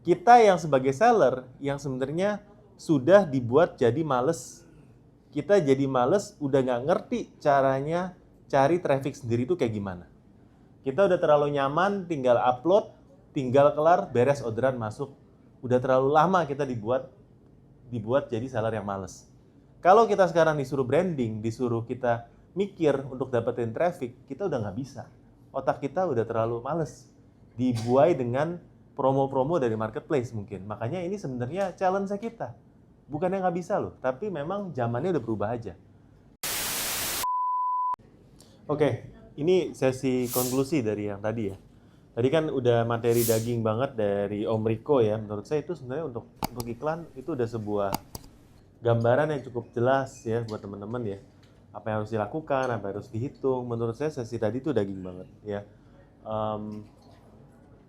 kita yang sebagai seller yang sebenarnya sudah dibuat jadi males. Kita jadi males, udah nggak ngerti caranya cari traffic sendiri itu kayak gimana. Kita udah terlalu nyaman, tinggal upload, tinggal kelar, beres orderan masuk. Udah terlalu lama kita dibuat jadi seller yang males. Kalau kita sekarang disuruh branding, disuruh kita mikir untuk dapetin traffic, kita udah nggak bisa. Otak kita udah terlalu males. Dibuai dengan promo-promo dari marketplace mungkin. Makanya ini sebenarnya challenge kita. Bukannya nggak bisa loh, tapi memang zamannya udah berubah aja. Oke, ini sesi konklusi dari yang tadi ya. Tadi kan udah materi daging banget dari Om Riko ya. Menurut saya itu sebenarnya untuk iklan itu udah sebuah gambaran yang cukup jelas ya buat teman-teman ya. Apa yang harus dilakukan, apa yang harus dihitung. Menurut saya sesi tadi itu daging banget ya.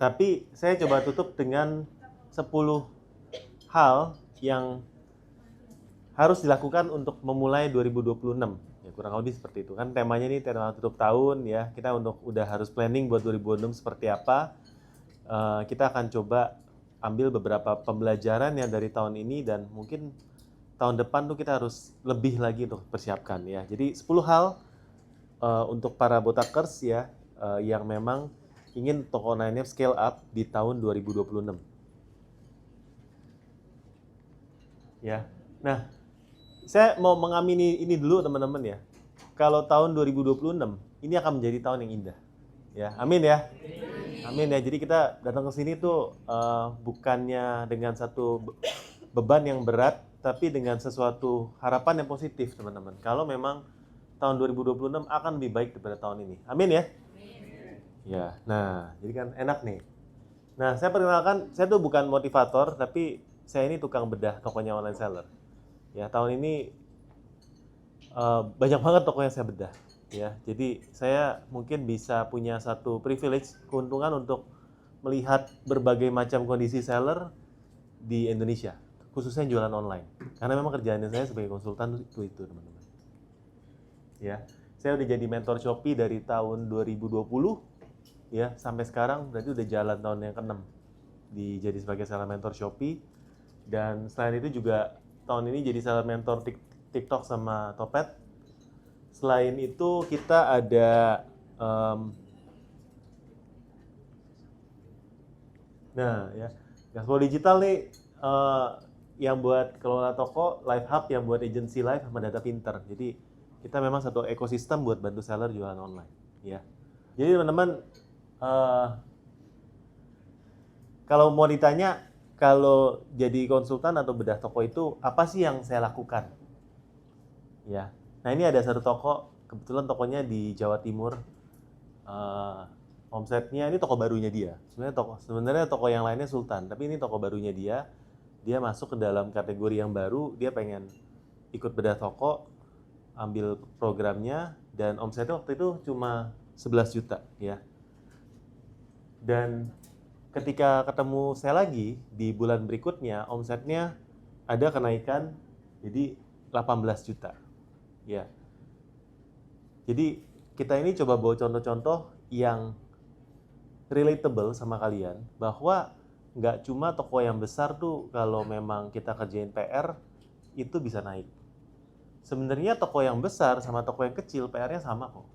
Tapi saya coba tutup dengan 10 hal yang harus dilakukan untuk memulai 2026. Ya kurang lebih seperti itu kan, temanya ini tema tutup tahun ya. Kita udah harus planning buat 2026 seperti apa. Kita akan coba ambil beberapa pembelajaran yang dari tahun ini dan mungkin tahun depan tuh kita harus lebih lagi untuk persiapkan ya. Jadi 10 hal untuk para botakers ya yang memang ingin toko online-nya scale up di tahun 2026. Ya. Nah, saya mau mengamini ini dulu teman-teman ya. Kalau tahun 2026 ini akan menjadi tahun yang indah. Ya, amin ya. Amin ya. Jadi kita datang ke sini tuh bukannya dengan satu beban yang berat, tapi dengan sesuatu harapan yang positif teman-teman. Kalau memang tahun 2026 akan lebih baik daripada tahun ini. Amin ya. Ya, nah jadi kan enak nih. Nah, saya perkenalkan, saya tuh bukan motivator, tapi saya ini tukang bedah tokonya online seller. Ya, tahun ini banyak banget toko yang saya bedah. Ya, jadi saya mungkin bisa punya satu privilege, keuntungan untuk melihat berbagai macam kondisi seller di Indonesia, khususnya jualan online. Karena memang kerjaannya saya sebagai konsultan itu teman-teman. Ya, saya udah jadi mentor Shopee dari tahun 2020. Ya sampai sekarang berarti udah jalan tahun yang ke-6 jadi sebagai seller mentor Shopee. Dan selain itu juga tahun ini jadi seller mentor TikTok sama Topet. Selain itu kita ada nah ya Gaspol Digital nih yang buat kelola toko, Live Hub yang buat agency live sama Data Pinter. Jadi kita memang satu ekosistem buat bantu seller jualan online ya. Jadi teman-teman kalau mau ditanya, kalau jadi konsultan atau bedah toko itu apa sih yang saya lakukan? Ya, nah ini ada satu toko, kebetulan tokonya di Jawa Timur. Omsetnya ini toko barunya dia. Sebenarnya toko yang lainnya Sultan, tapi ini toko barunya dia. Dia masuk ke dalam kategori yang baru. Dia pengen ikut bedah toko, ambil programnya, dan omsetnya waktu itu cuma 11 juta ya. Dan ketika ketemu saya lagi di bulan berikutnya, omsetnya ada kenaikan jadi 18 juta. Ya. Jadi kita ini coba bawa contoh-contoh yang relatable sama kalian, bahwa nggak cuma toko yang besar tuh kalau memang kita kerjain PR itu bisa naik. Sebenarnya toko yang besar sama toko yang kecil PR-nya sama kok.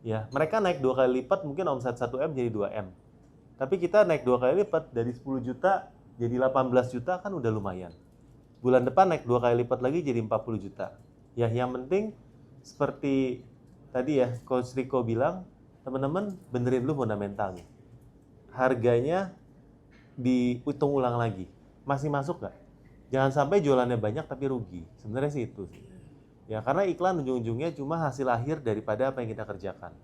Ya, mereka naik 2 kali lipat, mungkin omset 1M jadi 2M. Tapi kita naik 2 kali lipat, dari 10 juta jadi 18 juta kan udah lumayan. Bulan depan naik 2 kali lipat lagi jadi 40 juta. Ya, yang penting seperti tadi ya Coach Rico bilang, teman-teman benerin dulu fundamentalnya. Harganya dihitung ulang lagi. Masih masuk nggak? Jangan sampai jualannya banyak tapi rugi. Sebenarnya sih itu. Ya, karena iklan ujung-ujungnya cuma hasil akhir daripada apa yang kita kerjakan.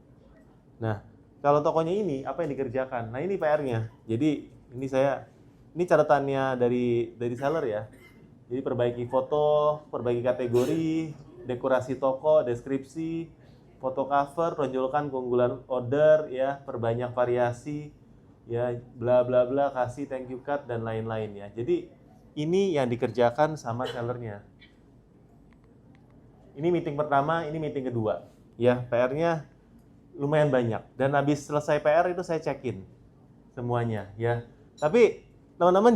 Nah, kalau tokonya ini apa yang dikerjakan? Nah, ini PR-nya. Jadi, ini catatannya dari seller ya. Jadi perbaiki foto, perbaiki kategori, dekorasi toko, deskripsi, foto cover, tonjolkan keunggulan order ya, perbanyak variasi ya, bla bla bla, kasih thank you card dan lain-lain ya. Jadi ini yang dikerjakan sama sellernya. Ini meeting pertama, ini meeting kedua. Ya, PR-nya lumayan banyak. Dan habis selesai PR itu saya check-in semuanya ya. Tapi teman-teman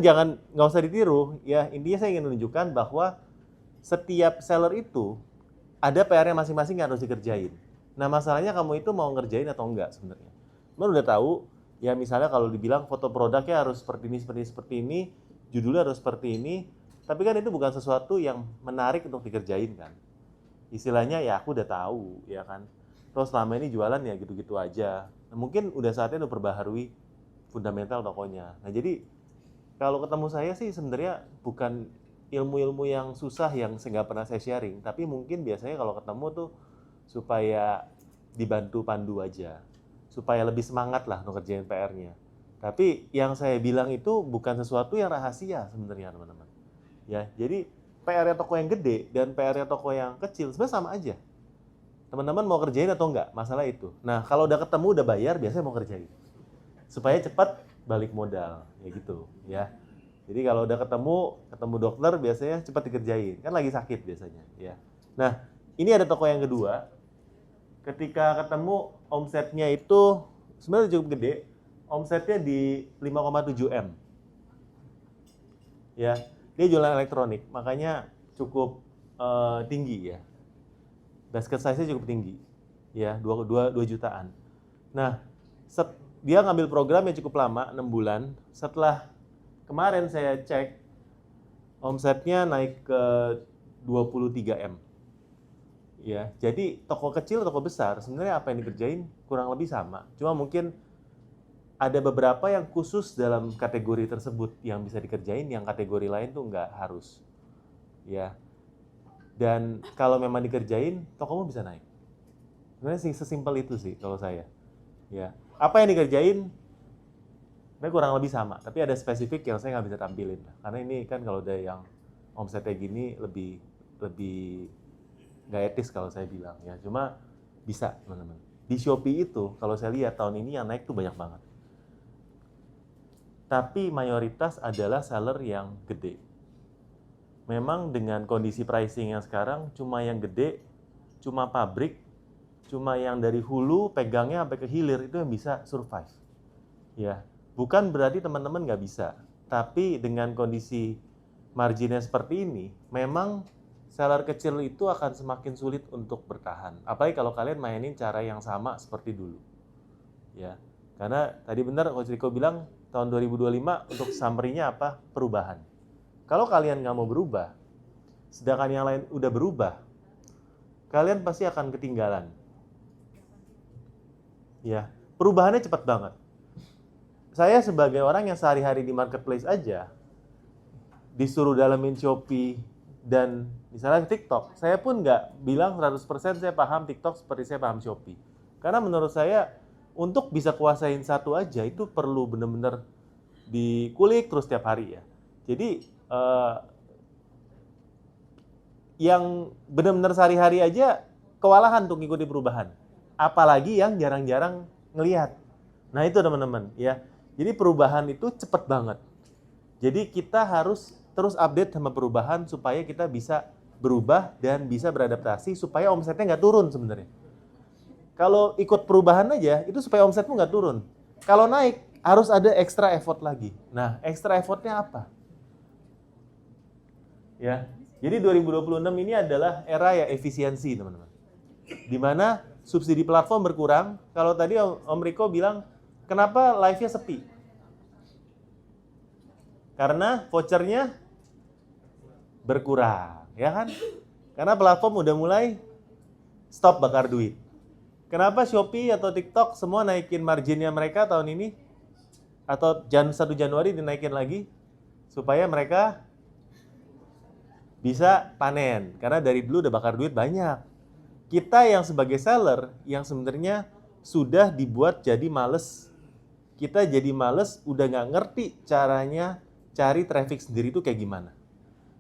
nggak usah ditiru ya. Intinya saya ingin menunjukkan bahwa setiap seller itu ada PR-nya masing-masing yang harus dikerjain. Nah masalahnya kamu itu mau ngerjain atau enggak sebenarnya. Kamu udah tahu ya, misalnya kalau dibilang foto produknya harus seperti ini, seperti ini, judulnya harus seperti ini, tapi kan itu bukan sesuatu yang menarik untuk dikerjain kan. Istilahnya ya aku udah tahu ya kan. Terus selama ini jualan ya gitu-gitu aja. Nah, mungkin udah saatnya untuk perbaharui fundamental tokonya. Nah jadi kalau ketemu saya sih sebenarnya bukan ilmu-ilmu yang susah yang nggak pernah saya sharing, tapi mungkin biasanya kalau ketemu tuh supaya dibantu pandu aja, supaya lebih semangat lah untuk kerjain PR-nya. Tapi yang saya bilang itu bukan sesuatu yang rahasia sebenarnya teman-teman. Ya, jadi PR-nya toko yang gede dan PR-nya toko yang kecil sebenarnya sama aja. Teman-teman mau kerjain atau enggak, masalah itu. Nah, kalau udah ketemu, udah bayar, biasanya mau kerjain. Supaya cepat balik modal, ya gitu, ya. Jadi kalau udah ketemu dokter, biasanya cepat dikerjain. Kan lagi sakit biasanya, ya. Nah, ini ada toko yang kedua. Ketika ketemu, omsetnya itu sebenarnya cukup gede. Omsetnya di 5,7 M. Ya, dia jualan elektronik, makanya cukup tinggi ya. Basket size-nya cukup tinggi, ya 2 jutaan. Nah, dia ngambil program yang cukup lama, 6 bulan. Setelah kemarin saya cek, omsetnya naik ke 23 M. Ya, jadi toko kecil, toko besar, sebenarnya apa yang dikerjain kurang lebih sama. Cuma mungkin ada beberapa yang khusus dalam kategori tersebut yang bisa dikerjain, yang kategori lain tuh nggak harus. Ya. Dan kalau memang dikerjain, tokomu bisa naik. Sebenarnya sih sesimpel itu sih kalau saya. Ya. Apa yang dikerjain, sebenarnya kurang lebih sama. Tapi ada spesifik yang saya nggak bisa tampilin. Karena ini kan kalau ada yang omsetnya gini lebih nggak etis kalau saya bilang. Ya. Cuma bisa teman-teman. Di Shopee itu kalau saya lihat tahun ini yang naik tuh banyak banget. Tapi mayoritas adalah seller yang gede. Memang dengan kondisi pricing yang sekarang cuma yang gede, cuma pabrik, cuma yang dari hulu pegangnya sampai ke hilir itu yang bisa survive. Ya, bukan berarti teman-teman nggak bisa, tapi dengan kondisi marginnya seperti ini, memang seller kecil itu akan semakin sulit untuk bertahan. Apalagi kalau kalian mainin cara yang sama seperti dulu. Ya, karena tadi benar Coach Rico bilang tahun 2025 untuk summary-nya apa? Perubahan. Kalau kalian nggak mau berubah, sedangkan yang lain udah berubah, kalian pasti akan ketinggalan. Ya, perubahannya cepat banget. Saya sebagai orang yang sehari-hari di marketplace aja, disuruh dalamin Shopee dan misalnya TikTok, saya pun nggak bilang 100% saya paham TikTok seperti saya paham Shopee. Karena menurut saya, untuk bisa kuasain satu aja, itu perlu benar-benar dikulik terus tiap hari ya. Jadi, yang benar-benar sehari-hari aja kewalahan untuk ngikuti perubahan. Apalagi yang jarang-jarang ngelihat. Nah itu teman-teman ya. Jadi perubahan itu cepat banget. Jadi kita harus terus update sama perubahan supaya kita bisa berubah dan bisa beradaptasi supaya omsetnya nggak turun sebenarnya. Kalau ikut perubahan aja itu supaya omsetmu nggak turun. Kalau naik harus ada extra effort lagi. Nah extra effortnya apa? Ya, jadi 2026 ini adalah era ya efisiensi teman-teman. Di mana subsidi platform berkurang. Kalau tadi Om Riko bilang, kenapa live-nya sepi? Karena vouchernya berkurang, ya kan? Karena platform udah mulai stop bakar duit. Kenapa Shopee atau TikTok semua naikin marginnya mereka tahun ini? Atau 1 Januari dinaikin lagi? Supaya mereka bisa panen, karena dari dulu udah bakar duit banyak. Kita yang sebagai seller, yang sebenarnya sudah dibuat jadi males. Kita jadi males, udah nggak ngerti caranya cari traffic sendiri itu kayak gimana.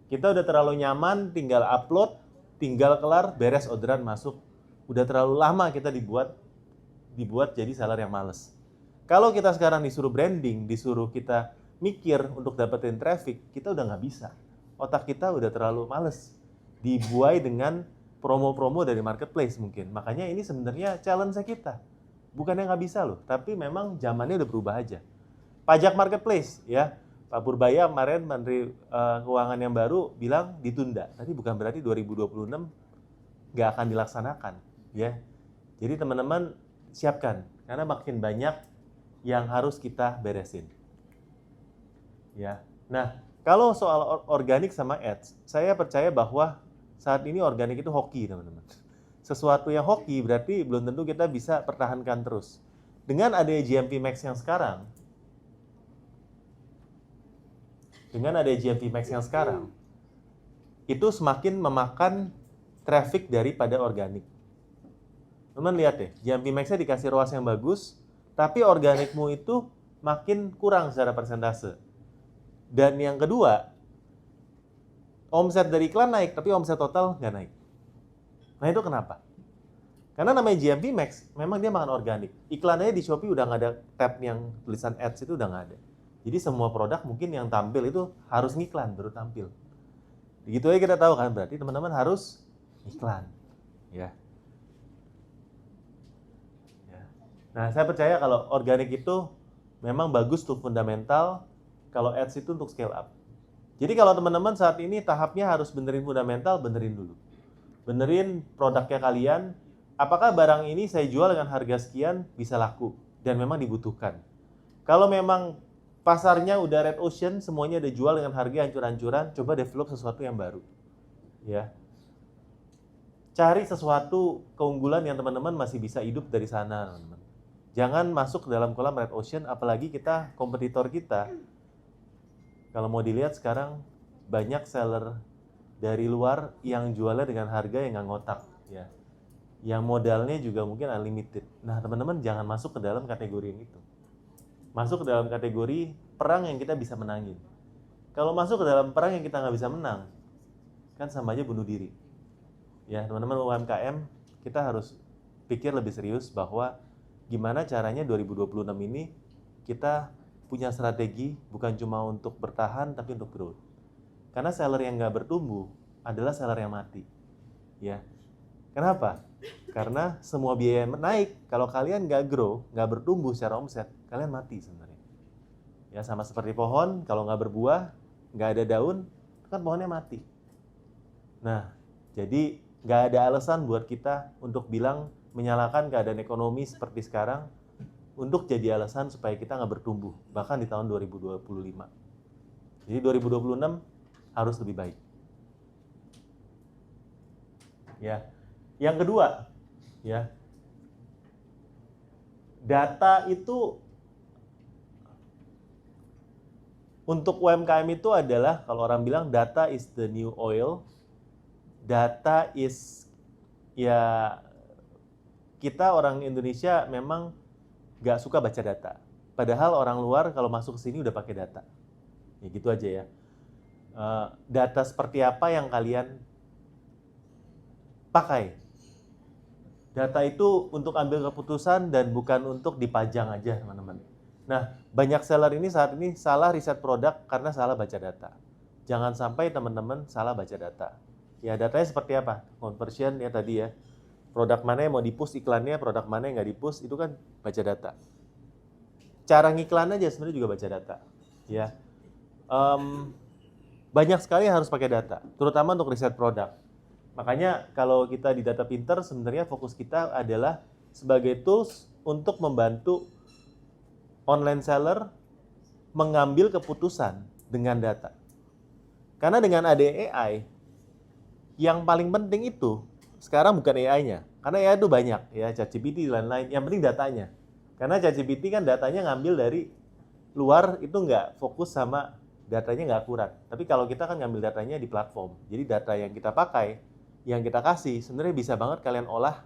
Kita udah terlalu nyaman, tinggal upload, tinggal kelar, beres orderan masuk. Udah terlalu lama kita dibuat jadi seller yang males. Kalau kita sekarang disuruh branding, disuruh kita mikir untuk dapetin traffic, kita udah nggak bisa. Otak kita udah terlalu males dibuai dengan promo-promo dari marketplace mungkin. Makanya ini sebenarnya challenge kita. Bukannya nggak bisa loh, tapi memang zamannya udah berubah aja. Pajak marketplace ya. Pak Purbaya kemarin Menteri Keuangan yang baru bilang ditunda. Tapi bukan berarti 2026 nggak akan dilaksanakan, ya. Jadi teman-teman siapkan, karena makin banyak yang harus kita beresin. Ya. Nah, kalau soal organik sama ads, saya percaya bahwa saat ini organik itu hoki, teman-teman. Sesuatu yang hoki berarti belum tentu kita bisa pertahankan terus. Dengan adanya GMP Max yang sekarang, itu semakin memakan traffic daripada organik. Teman lihat deh, GMP Max-nya dikasih ROAS yang bagus, tapi organikmu itu makin kurang secara persentase. Dan yang kedua, omset dari iklan naik, tapi omset total nggak naik. Nah itu kenapa? Karena namanya GMP Max, memang dia makan organik. Iklannya di Shopee udah nggak ada tab yang tulisan ads, itu udah nggak ada. Jadi semua produk mungkin yang tampil itu harus ngiklan baru tampil. Begitu aja kita tahu kan, berarti teman-teman harus iklan. Ya. Nah, saya percaya kalau organik itu memang bagus tuh fundamental, kalau ads itu untuk scale up. Jadi kalau teman-teman saat ini tahapnya harus benerin fundamental, benerin dulu. Benerin produknya kalian, apakah barang ini saya jual dengan harga sekian bisa laku dan memang dibutuhkan. Kalau memang pasarnya udah red ocean, semuanya udah jual dengan harga hancur-hancuran, coba develop sesuatu yang baru. Ya. Cari sesuatu keunggulan yang teman-teman masih bisa hidup dari sana, teman-teman. Jangan masuk ke dalam kolam red ocean, apalagi kita, kompetitor kita. Kalau mau dilihat sekarang, banyak seller dari luar yang jualnya dengan harga yang nggak ngotak. Ya. Yang modalnya juga mungkin unlimited. Nah, teman-teman jangan masuk ke dalam kategori yang itu. Masuk ke dalam kategori perang yang kita bisa menangin. Kalau masuk ke dalam perang yang kita nggak bisa menang, kan sama aja bunuh diri. Ya, teman-teman UMKM, kita harus pikir lebih serius bahwa gimana caranya 2026 ini kita punya strategi bukan cuma untuk bertahan tapi untuk growth. Karena seller yang nggak bertumbuh adalah seller yang mati. Ya, kenapa? Karena semua biaya naik. Kalau kalian nggak grow, nggak bertumbuh secara omset, kalian mati sebenarnya. Ya, sama seperti pohon, kalau nggak berbuah, nggak ada daun, kan pohonnya mati. Nah, jadi nggak ada alasan buat kita untuk bilang menyalahkan keadaan ekonomi seperti sekarang untuk jadi alasan supaya kita nggak bertumbuh, bahkan di tahun 2025. Jadi 2026 harus lebih baik. Ya. Yang kedua, ya. Data itu untuk UMKM itu adalah, kalau orang bilang data is the new oil. Data is, ya, kita orang Indonesia memang nggak suka baca data. Padahal orang luar kalau masuk ke sini udah pakai data. Ya gitu aja ya. Data seperti apa yang kalian pakai? Data itu untuk ambil keputusan dan bukan untuk dipajang aja, teman-teman. Nah, banyak seller ini saat ini salah riset produk karena salah baca data. Jangan sampai teman-teman salah baca data. Ya, datanya seperti apa? Conversion ya tadi ya. Produk mana yang mau di-push iklannya, produk mana yang nggak di-push, itu kan baca data. Cara ngiklan aja sebenarnya juga baca data. Ya. Banyak sekali yang harus pakai data, terutama untuk riset produk. Makanya kalau kita di Data Pinter, sebenarnya fokus kita adalah sebagai tools untuk membantu online seller mengambil keputusan dengan data. Karena dengan ada AI, yang paling penting itu sekarang bukan AI-nya, karena AI itu banyak ya, ChatGPT dan lain-lain. Yang penting datanya. Karena ChatGPT kan datanya ngambil dari luar, itu nggak fokus sama datanya, nggak akurat. Tapi kalau kita kan ngambil datanya di platform. Jadi data yang kita pakai, yang kita kasih, sebenarnya bisa banget kalian olah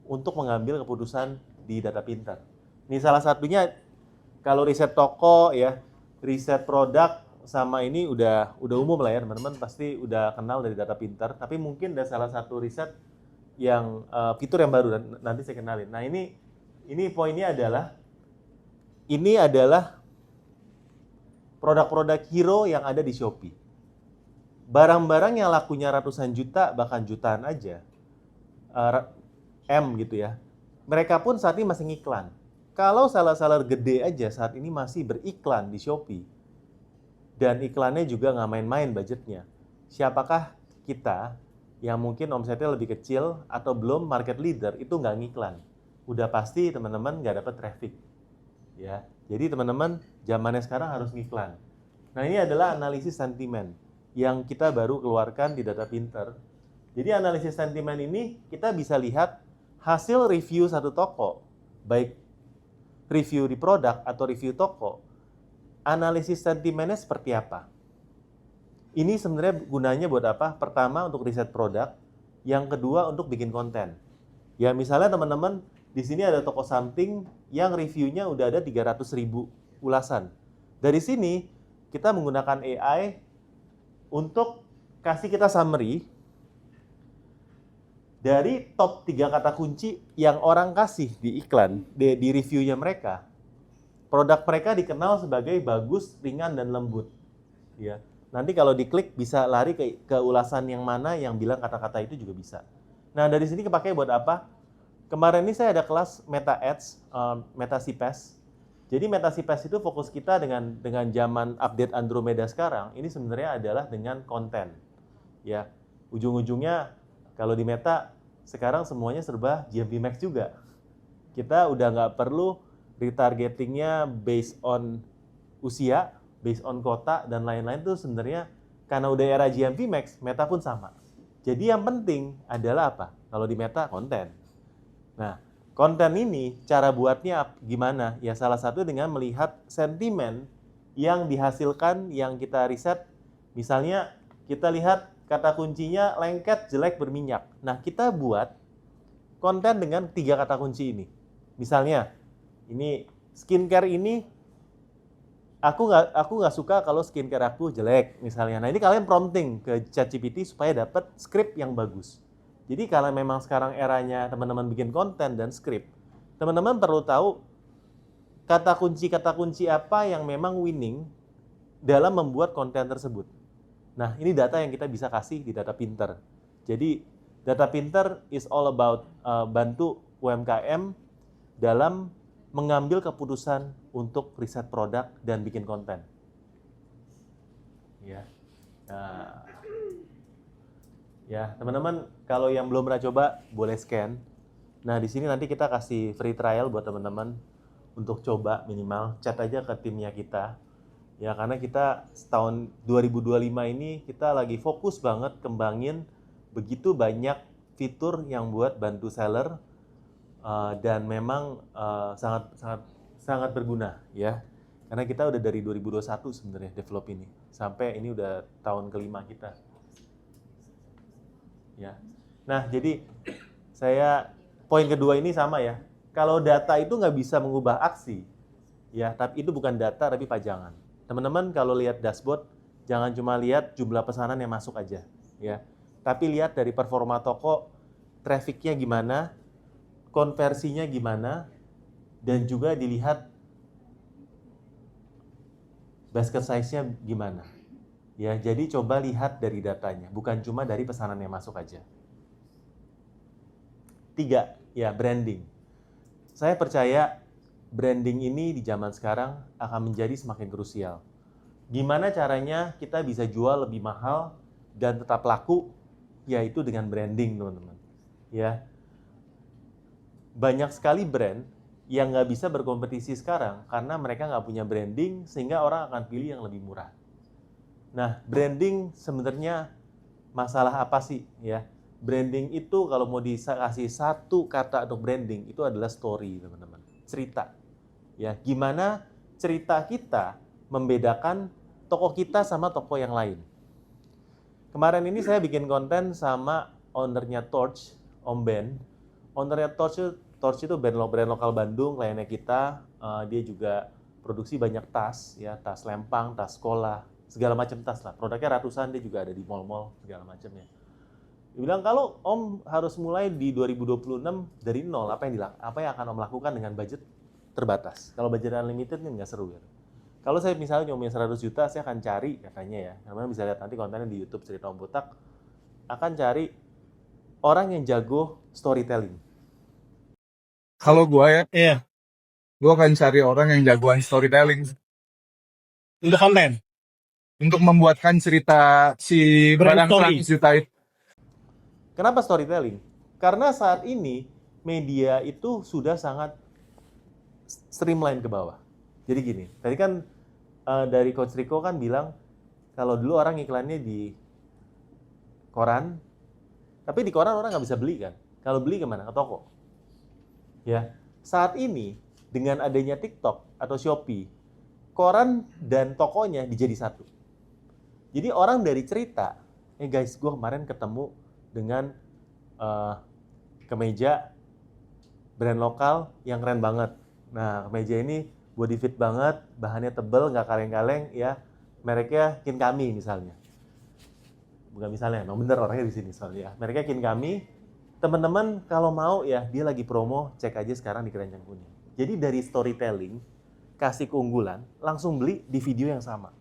untuk mengambil keputusan di Data Pinter. Ini salah satunya kalau riset toko ya, riset produk sama ini udah umum lah ya, teman-teman pasti udah kenal dari Data Pinter. Tapi mungkin ada salah satu riset yang fitur yang baru dan nanti saya kenalin. Nah ini poinnya adalah ini adalah produk-produk hero yang ada di Shopee. Barang-barang yang lakunya ratusan juta bahkan jutaan aja, M gitu ya. Mereka pun saat ini masih ngiklan. Kalau seller-seller gede aja saat ini masih beriklan di Shopee, Dan iklannya juga nggak main-main budgetnya. Siapakah kita yang mungkin omsetnya lebih kecil atau belum market leader itu nggak ngiklan? Udah pasti teman-teman nggak dapat traffic. Ya, jadi teman-teman zamannya sekarang harus ngiklan. Nah, ini adalah analisis sentimen yang kita baru keluarkan di Data Pinter. Jadi analisis sentimen ini kita bisa lihat hasil review satu toko, baik review di produk atau review toko, analisis sentimennya seperti apa. Ini sebenarnya gunanya buat apa? Pertama untuk riset produk, yang kedua untuk bikin konten. Ya misalnya teman-teman di sini ada toko something yang reviewnya udah ada 300.000 ulasan. Dari sini kita menggunakan AI untuk kasih kita summary dari top 3 kata kunci yang orang kasih di iklan, di reviewnya mereka. Produk mereka dikenal sebagai bagus, ringan, dan lembut. Ya. Nanti kalau diklik bisa lari ke ulasan yang mana yang bilang kata-kata itu juga bisa. Nah dari sini kepakai buat apa? Kemarin ini saya ada kelas Meta Ads, Meta CPAS. Jadi Meta CPAS itu fokus kita dengan zaman update Andromeda sekarang, ini sebenarnya adalah dengan konten. Ya, ujung-ujungnya kalau di Meta sekarang semuanya serba GMP Max juga. Kita udah nggak perlu retargetingnya based on usia, based on kota, dan lain-lain tuh sebenarnya karena udah era GMP Max, Meta pun sama. Jadi yang penting adalah apa? Kalau di Meta, konten. Nah, konten ini cara buatnya gimana? Ya salah satu dengan melihat sentimen yang dihasilkan, yang kita riset. Misalnya kita lihat kata kuncinya lengket, jelek, berminyak. Nah, kita buat konten dengan 3 kata kunci ini. Misalnya, ini skincare ini aku nggak suka kalau skincare aku jelek misalnya. Nah ini kalian prompting ke ChatGPT supaya dapat script yang bagus. Jadi kalau memang sekarang eranya teman-teman bikin konten dan script, teman-teman perlu tahu kata kunci apa yang memang winning dalam membuat konten tersebut. Nah ini data yang kita bisa kasih di Data Pinter. Jadi Data Pinter is all about bantu UMKM dalam mengambil keputusan untuk riset produk dan bikin konten. Ya. Nah, ya, teman-teman kalau yang belum pernah coba boleh scan. Nah, di sini nanti kita kasih free trial buat teman-teman untuk coba minimal chat aja ke timnya kita. Ya, karena kita tahun 2025 ini kita lagi fokus banget kembangin begitu banyak fitur yang buat bantu seller dan memang sangat berguna ya. Karena kita udah dari 2021 sebenarnya develop ini sampai ini udah tahun kelima kita. Ya. Nah, jadi saya poin kedua ini sama ya. Kalau data itu nggak bisa mengubah aksi, ya, tapi itu bukan data tapi pajangan. Teman-teman kalau lihat dashboard, jangan cuma lihat jumlah pesanan yang masuk aja, ya. Tapi lihat dari performa toko, trafficnya gimana, konversinya gimana, dan juga dilihat basket size-nya gimana. Ya, jadi coba lihat dari datanya, bukan cuma dari pesanan yang masuk aja. 3, ya branding. Saya percaya branding ini di zaman sekarang akan menjadi semakin krusial. Gimana caranya kita bisa jual lebih mahal dan tetap laku? Yaitu dengan branding, teman-teman. Ya, banyak sekali brand yang nggak bisa berkompetisi sekarang karena mereka nggak punya branding sehingga orang akan pilih yang lebih murah. Nah, branding sebenarnya masalah apa sih ya? Branding itu kalau mau dikasih satu kata untuk branding itu adalah story, teman-teman. Cerita. Ya, gimana cerita kita membedakan toko kita sama toko yang lain. Kemarin ini saya bikin konten sama ownernya Torch, Om Ben. Ownernya Torch itu brand lokal Bandung, kliennya kita. Dia juga produksi banyak tas, ya, tas lempang, tas sekolah, segala macam tas lah. Produknya ratusan, dia juga ada di mall-mall segala macamnya. Dia bilang kalau Om harus mulai di 2026 dari nol, apa yang akan Om lakukan dengan budget terbatas? Kalau budget unlimited kan nggak seru ya. Kalau saya misalnya cuma 100 juta, saya akan cari katanya ya. Teman-teman bisa lihat nanti kontennya di YouTube Cerita Om Botak. Akan cari orang yang jago storytelling. Kalau gue ya, Iya, gue akan cari orang yang jagoan storytelling. untuk konten. untuk membuatkan cerita si Brand barang story. 100 juta itu? Kenapa storytelling? Karena saat ini media itu sudah sangat streamline ke bawah. Jadi gini, tadi kan dari Coach Rico kan bilang kalau dulu orang iklannya di koran, tapi di koran orang nggak bisa beli kan. Kalau beli kemana? Ke toko. Ya, saat ini dengan adanya TikTok atau Shopee, koran dan tokonya dijadi satu. Jadi orang dari cerita, guys, gue kemarin ketemu dengan kemeja brand lokal yang keren banget. Nah, kemeja ini body fit banget, bahannya tebel, nggak kaleng-kaleng, ya. Mereknya Kinkami misalnya. Bukan misalnya, emang bener orangnya di sini soalnya. Mereknya Kinkami. Teman-teman kalau mau ya, dia lagi promo, cek aja sekarang di Keranjang Kuning. Jadi dari storytelling, kasih keunggulan, langsung beli di video yang sama.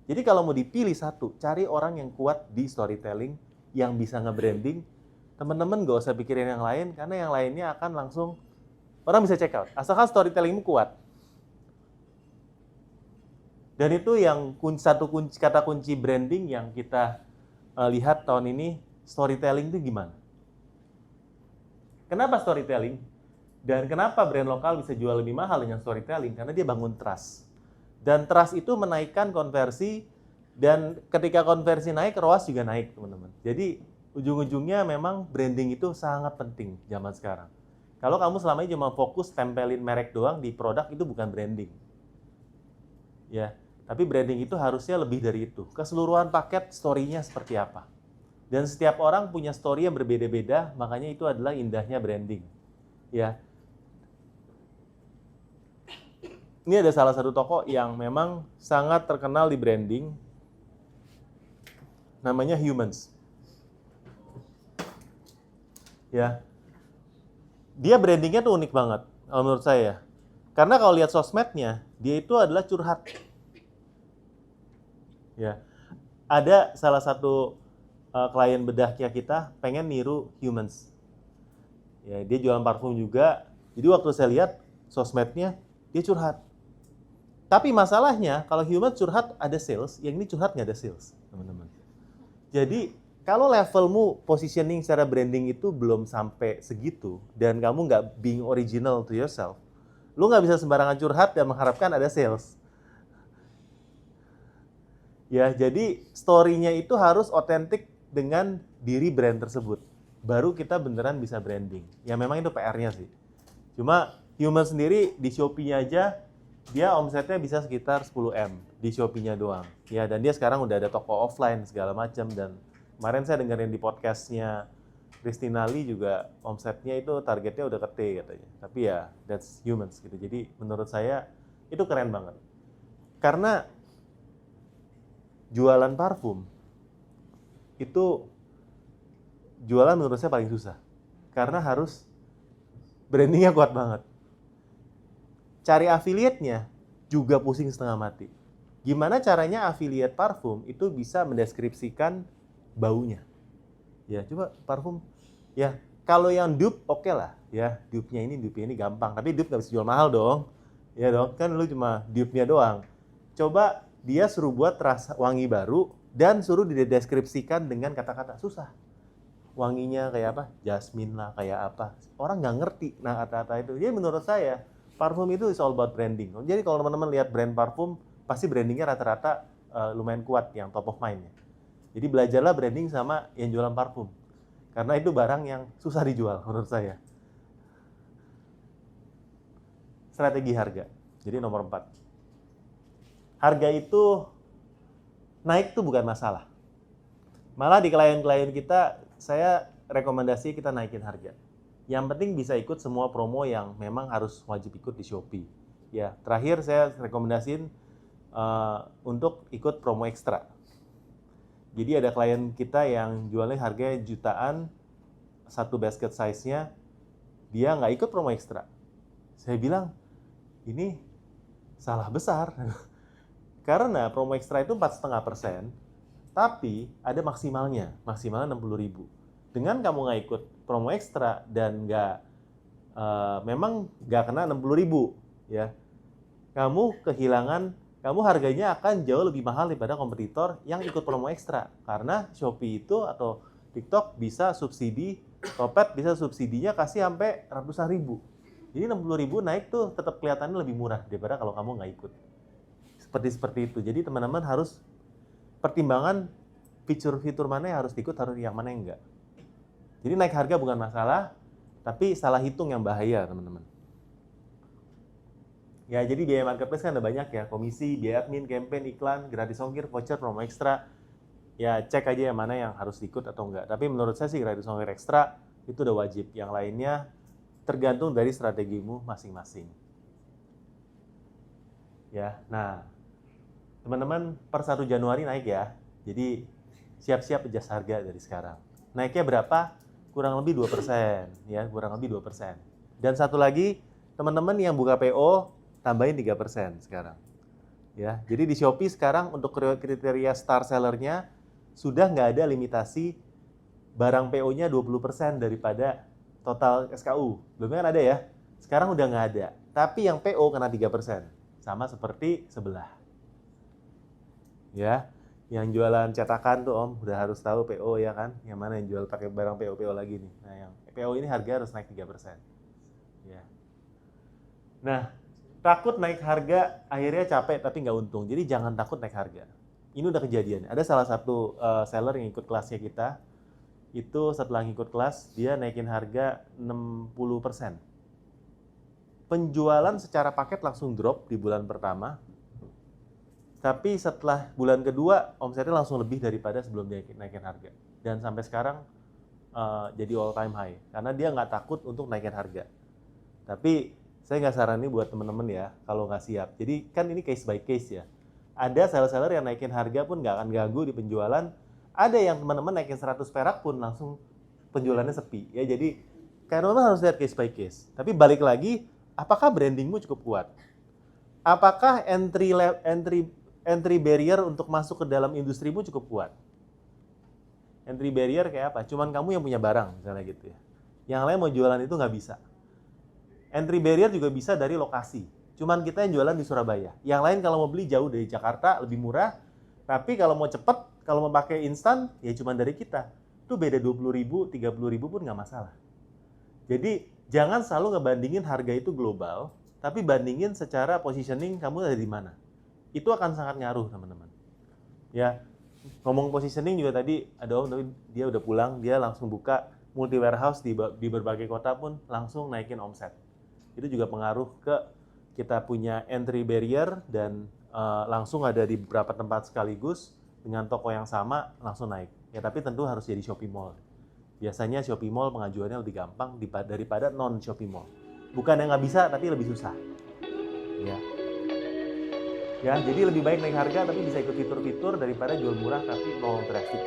Jadi kalau mau dipilih satu, cari orang yang kuat di storytelling, yang bisa nge-branding. Teman-teman gak usah pikirin yang lain, karena yang lainnya akan langsung, orang bisa check out. Asalkan storytellingmu kuat. Dan itu yang kata kunci branding yang kita lihat tahun ini, storytelling itu gimana? Kenapa storytelling? Dan kenapa brand lokal bisa jual lebih mahal dengan storytelling? Karena dia bangun trust. Dan trust itu menaikkan konversi, dan ketika konversi naik, ROAS juga naik, teman-teman. Jadi, ujung-ujungnya memang branding itu sangat penting zaman sekarang. Kalau kamu selama ini cuma fokus tempelin merek doang di produk, itu bukan branding. Ya, tapi branding itu harusnya lebih dari itu. Keseluruhan paket story-nya seperti apa. Dan setiap orang punya story yang berbeda-beda, makanya itu adalah indahnya branding. Ya. Ini ada salah satu toko yang memang sangat terkenal di branding, namanya Humans. Ya. Dia brandingnya tuh unik banget, menurut saya. Karena kalau lihat sosmednya, dia itu adalah curhat. Ya. Ada salah satu klien bedahnya kita pengen niru Humans. Ya, dia jualan parfum juga. Jadi waktu saya lihat sosmednya, dia curhat. Tapi masalahnya kalau Humans curhat ada sales, yang ini curhat nggak ada sales, teman-teman. Jadi kalau levelmu positioning secara branding itu belum sampai segitu, dan kamu nggak being original to yourself, lu nggak bisa sembarangan curhat dan mengharapkan ada sales. Ya, jadi story-nya itu harus otentik dengan diri brand tersebut. Baru kita beneran bisa branding. Ya memang itu PR-nya sih. Cuma Human sendiri di Shopee-nya aja, dia omsetnya bisa sekitar 10M di Shopee-nya doang. Ya, dan dia sekarang udah ada toko offline segala macam. Dan kemarin saya dengerin di podcast-nya Christina Lee juga omsetnya itu targetnya udah ke T katanya. Tapi ya, that's Humans gitu. Jadi menurut saya itu keren banget. Karena jualan parfum itu jualan menurut saya paling susah. Karena harus brandingnya kuat banget. Cari affiliate-nya juga pusing setengah mati. Gimana caranya affiliate parfum itu bisa mendeskripsikan baunya? Ya, coba parfum. Ya, kalau yang dupe oke lah. Ya, dupe-nya ini gampang. Tapi dupe nggak bisa jual mahal dong. Ya dong, kan lu cuma dupe-nya doang. Coba dia suruh buat rasa wangi baru dan suruh dideskripsikan dengan kata-kata susah. Wanginya kayak apa? Jasmine lah, kayak apa. Orang nggak ngerti nah kata-kata itu. Jadi menurut saya, parfum itu is all about branding. Jadi kalau teman-teman lihat brand parfum, pasti brandingnya rata-rata lumayan kuat yang top of mind-nya. Jadi belajarlah branding sama yang jualan parfum. Karena itu barang yang susah dijual menurut saya. Strategi harga. Jadi nomor 4. Harga itu naik tuh bukan masalah. Malah di klien-klien kita, saya rekomendasi kita naikin harga. Yang penting bisa ikut semua promo yang memang harus wajib ikut di Shopee. Ya, terakhir saya rekomendasiin untuk ikut promo ekstra. Jadi ada klien kita yang jualnya harganya jutaan, satu basket size-nya, dia nggak ikut promo ekstra. Saya bilang, ini salah besar. Karena promo ekstra itu 4,5%, tapi ada maksimalnya 60.000. Dengan kamu nggak ikut promo ekstra dan memang nggak kena 60.000, ya, kamu kehilangan kamu harganya akan jauh lebih mahal daripada kompetitor yang ikut promo ekstra. Karena Shopee itu atau TikTok bisa subsidi, Topet bisa subsidinya kasih sampai ratusan ribu. Jadi 60.000 naik tuh tetap kelihatannya lebih murah daripada kalau kamu nggak ikut. Seperti itu. Jadi teman-teman harus pertimbangan fitur-fitur mana yang harus diikut, harus yang mana yang enggak. Jadi naik harga bukan masalah, tapi salah hitung yang bahaya teman-teman. Ya, jadi biaya marketplace kan ada banyak ya, komisi, biaya admin, campaign, iklan, gratis ongkir, voucher, promo ekstra. Ya, cek aja yang mana yang harus ikut atau enggak. Tapi menurut saya sih gratis ongkir ekstra itu udah wajib. Yang lainnya tergantung dari strategimu masing-masing. Ya, nah teman-teman per 1 Januari naik ya. Jadi siap-siap adjust harga dari sekarang. Naiknya berapa? Kurang lebih 2%, ya, kurang lebih 2%. Dan satu lagi, teman-teman yang buka PO tambahin 3% sekarang. Ya, jadi di Shopee sekarang untuk kriteria star sellernya sudah nggak ada limitasi barang PO-nya 20% daripada total SKU. Belumnya kan ada ya, sekarang udah nggak ada. Tapi yang PO kena 3%, sama seperti sebelah. Ya, yang jualan cetakan tuh Om, udah harus tahu PO ya kan, yang mana yang jual pakai barang PO lagi nih. Nah, yang PO ini harga harus naik 3%. Ya. Nah, takut naik harga, akhirnya capek tapi nggak untung. Jadi jangan takut naik harga. Ini udah kejadian. Ada salah satu seller yang ikut kelasnya kita, itu setelah ngikut kelas, dia naikin harga 60%. Penjualan secara paket langsung drop di bulan pertama, tapi setelah bulan kedua, omsetnya langsung lebih daripada sebelum dia naikin harga. Dan sampai sekarang jadi all time high, karena dia nggak takut untuk naikin harga. Tapi saya nggak saranin buat teman-teman ya, kalau nggak siap. Jadi kan ini case by case ya. Ada seller-seller yang naikin harga pun nggak akan ganggu di penjualan. Ada yang teman-teman naikin 100 perak pun langsung penjualannya sepi. Ya, jadi teman-teman harus lihat case by case. Tapi balik lagi, apakah brandingmu cukup kuat? Apakah entry barrier untuk masuk ke dalam industrimu cukup kuat? Entry barrier kayak apa? Cuman kamu yang punya barang, misalnya gitu ya. Yang lain mau jualan itu nggak bisa. Entry barrier juga bisa dari lokasi. Cuman kita yang jualan di Surabaya. Yang lain kalau mau beli jauh dari Jakarta, lebih murah. Tapi kalau mau cepet, kalau mau pakai instan, ya cuman dari kita. Itu beda 20.000, 30.000 pun nggak masalah. Jadi jangan selalu ngebandingin harga itu global, tapi bandingin secara positioning kamu ada di mana. Itu akan sangat ngaruh teman-teman. Ya, ngomong positioning juga tadi ada Om, tapi dia udah pulang, dia langsung buka multi warehouse di berbagai kota pun langsung naikin omset. Itu juga pengaruh ke kita punya entry barrier dan langsung ada di beberapa tempat sekaligus dengan toko yang sama langsung naik. Ya, tapi tentu harus jadi Shopee Mall. Biasanya Shopee Mall pengajuannya lebih gampang daripada non Shopee Mall. Bukan yang nggak bisa, tapi lebih susah. Ya. Ya, jadi lebih baik naik harga tapi bisa ikut fitur-fitur daripada jual murah tapi nol traffic.